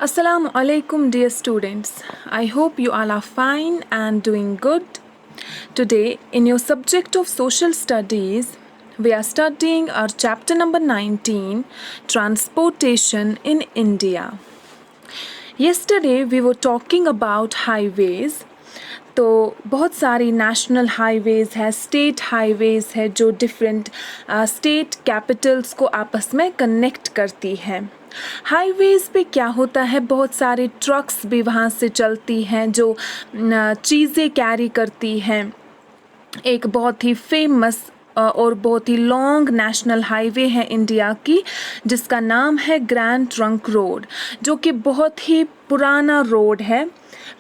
Assalamu alaikum, dear students. I hope you all are fine and doing good. Today, in your subject of social studies, we are studying our chapter number 19, Transportation in India. Yesterday, we were talking about highways. तो बहुत सारी national highways है, state highways है जो different state Capitals को आपस में connect करती है। हाईवेज़ पे क्या होता है, बहुत सारे ट्रक्स भी वहाँ से चलती हैं जो चीज़ें कैरी करती हैं। एक बहुत ही फेमस और बहुत ही लॉन्ग नेशनल हाईवे है इंडिया की, जिसका नाम है ग्रैंड ट्रंक रोड, जो कि बहुत ही पुराना रोड है।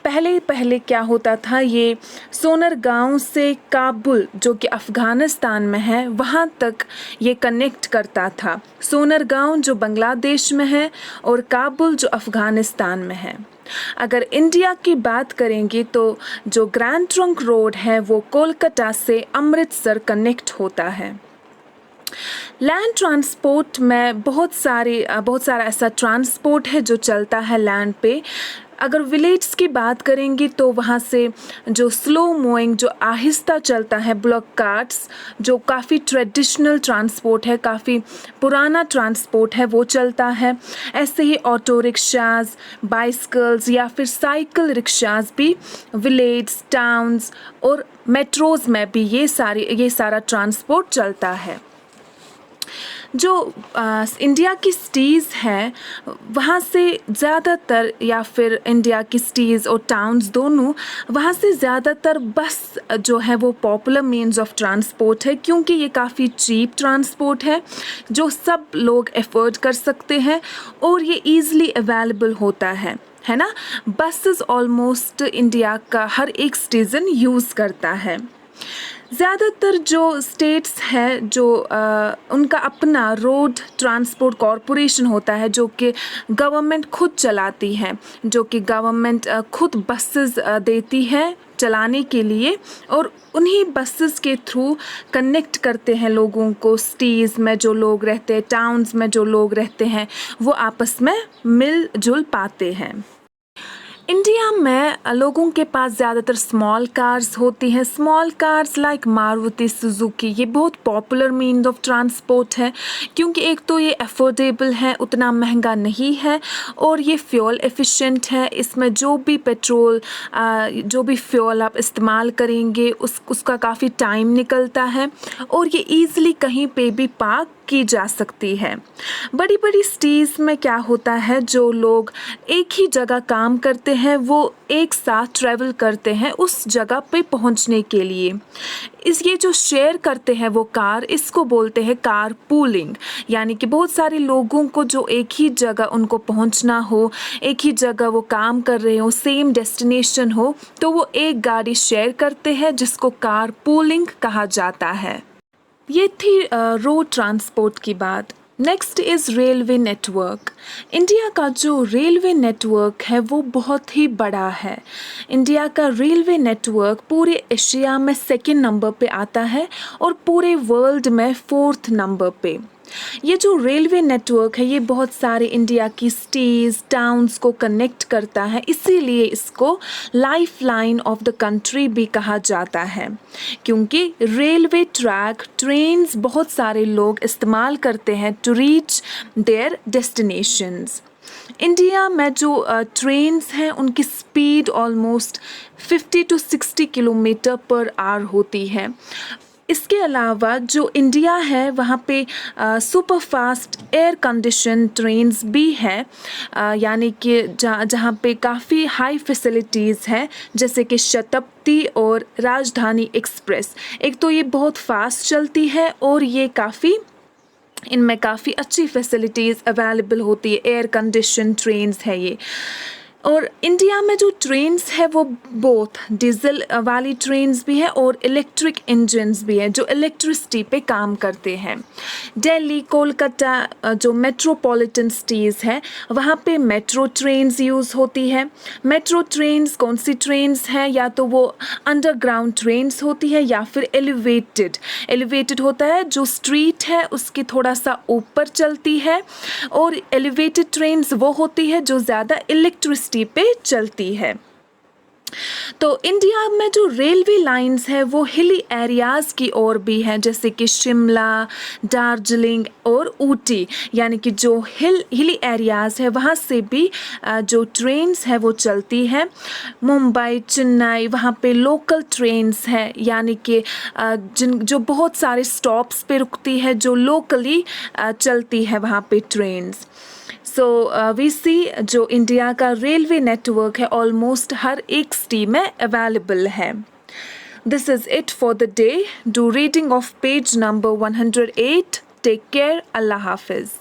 पहले क्या होता था, ये सोनर गांव से काबुल जो कि अफ़गानिस्तान में है वहाँ तक ये कनेक्ट करता था। सोनर गांव जो बांग्लादेश में है और काबुल जो अफ़गानिस्तान में है। अगर इंडिया की बात करेंगे तो जो ग्रैंड ट्रंक रोड है वो कोलकाता से अमृतसर कनेक्ट होता है। लैंड ट्रांसपोर्ट में बहुत सारा ऐसा ट्रांसपोर्ट है जो चलता है लैंड पे। अगर विलेज की बात करेंगे तो वहाँ से जो स्लो मूविंग, जो आहिस्ता चलता है ब्लॉक कार्ट्स, जो काफ़ी ट्रेडिशनल ट्रांसपोर्ट है, काफ़ी पुराना ट्रांसपोर्ट है, वो चलता है। ऐसे ही ऑटो रिक्शाज, बाइसिकल्स या फिर साइकिल रिक्शाज भी विलेज, टाउन्स और मेट्रोज़ में भी ये सारा ट्रांसपोर्ट चलता है। जो इंडिया की सिटीज़ हैं वहाँ से ज़्यादातर, या फिर इंडिया की सिटीज़ और टाउन्स दोनों, वहाँ से ज़्यादातर बस जो है वो पॉपुलर मीन्स ऑफ ट्रांसपोर्ट है, क्योंकि ये काफ़ी चीप ट्रांसपोर्ट है जो सब लोग एफोर्ड कर सकते हैं और ये ईज़िली अवेलेबल होता है ना। बसेस ऑलमोस्ट इंडिया का हर एक सिटीज़न यूज़ करता है। ज़्यादातर जो स्टेट्स हैं जो उनका अपना रोड ट्रांसपोर्ट कॉरपोरेशन होता है, जो कि गवर्नमेंट खुद चलाती है, जो कि गवर्नमेंट खुद बसेस देती है चलाने के लिए, और उन्हीं बसेस के थ्रू कनेक्ट करते हैं लोगों को। सिटीज़ में जो लोग रहते हैं, टाउन्स में जो लोग रहते हैं, वो आपस में मिलजुल पाते हैं। इंडिया में लोगों के पास ज़्यादातर स्मॉल कार्स होती हैं। Small cars like Maruti Suzuki, ये बहुत पॉपुलर मीन ऑफ ट्रांसपोर्ट है, क्योंकि एक तो ये अफोर्डेबल है, उतना महंगा नहीं है, और ये फ्यूल एफिशिएंट है। इसमें जो भी पेट्रोल, जो भी फ्यूल आप इस्तेमाल करेंगे उसका काफ़ी टाइम निकलता है, और ये ईज़िली कहीं पे भी पार्क की जा सकती है। बड़ी बड़ी सिटीज़ में क्या होता है, जो लोग एक ही जगह काम करते हैं वो एक साथ ट्रैवल करते हैं उस जगह पे पहुंचने के लिए। ये जो शेयर करते हैं वो कार, इसको बोलते हैं कार पूलिंग। यानी कि बहुत सारे लोगों को जो एक ही जगह उनको पहुंचना हो, एक ही जगह वो काम कर रहे हो, सेम डेस्टिनेशन हो, तो वो एक गाड़ी शेयर करते हैं, जिसको कार पूलिंग कहा जाता है। ये थी रोड ट्रांसपोर्ट की बात। Next is railway network. India का जो रेलवे नेटवर्क है वो बहुत ही बड़ा है। इंडिया का रेलवे नेटवर्क पूरे एशिया में सेकंड नंबर पे आता है और पूरे वर्ल्ड में फोर्थ नंबर पे। ये जो रेलवे नेटवर्क है ये बहुत सारे इंडिया की सिटीज़, टाउन्स को कनेक्ट करता है, इसीलिए इसको life line of the country भी कहा जाता है, क्योंकि रेलवे ट्रैक, ट्रेन्स बहुत सारे लोग इस्तेमाल करते हैं to reach their destinations. India में जो ट्रेन्स हैं उनकी speed almost 50 to 60 kilometre per hour होती है। इसके अलावा जो इंडिया है वहाँ पे super fast air condition trains भी हैं, यानी कि जहाँ पे काफ़ी हाई फैसिलिटीज़ हैं, जैसे कि शताब्दी और राजधानी एक्सप्रेस। एक तो ये बहुत फास्ट चलती है और ये इनमें काफ़ी अच्छी फैसिलिटीज़ अवेलेबल होती है, एयर कंडीशन ट्रेन्स है ये। और इंडिया में जो ट्रेन्स है वो बोथ डीजल वाली ट्रेन्स भी है और इलेक्ट्रिक इंजन्स भी है जो इलेक्ट्रिसिटी पे काम करते हैं। दिल्ली, कोलकाता जो मेट्रोपॉलिटन सिटीज़ है वहाँ पे मेट्रो ट्रेन्स यूज़ होती है। मेट्रो ट्रेन्स कौन सी ट्रेन्स हैं, या तो वो अंडरग्राउंड ट्रेन्स होती है या फिर एलिवेटेड होता है, जो स्ट्रीट है उसके थोड़ा सा ऊपर चलती है। और एलिवेटेड ट्रेन्स वो होती है जो ज़्यादा इलेक्ट्रिसिटी पे चलती है। तो इंडिया में जो रेलवे लाइंस है वो हिली एरियाज़ की ओर भी हैं, जैसे कि शिमला, दार्जिलिंग और ऊटी, यानी कि जो हिली एरियाज़ है वहाँ से भी जो ट्रेन्स है वो चलती है। मुंबई, चेन्नई, वहाँ पे लोकल ट्रेन्स हैं, यानी कि जो बहुत सारे स्टॉप्स पे रुकती है, जो लोकली चलती है वहाँ पे ट्रेन्स। सो वी सी जो इंडिया का रेलवे नेटवर्क है ऑलमोस्ट हर एक सिटी में अवेलेबल है। This is it for the day. Do reading of page number 108. Take care. अल्लाह हाफिज़।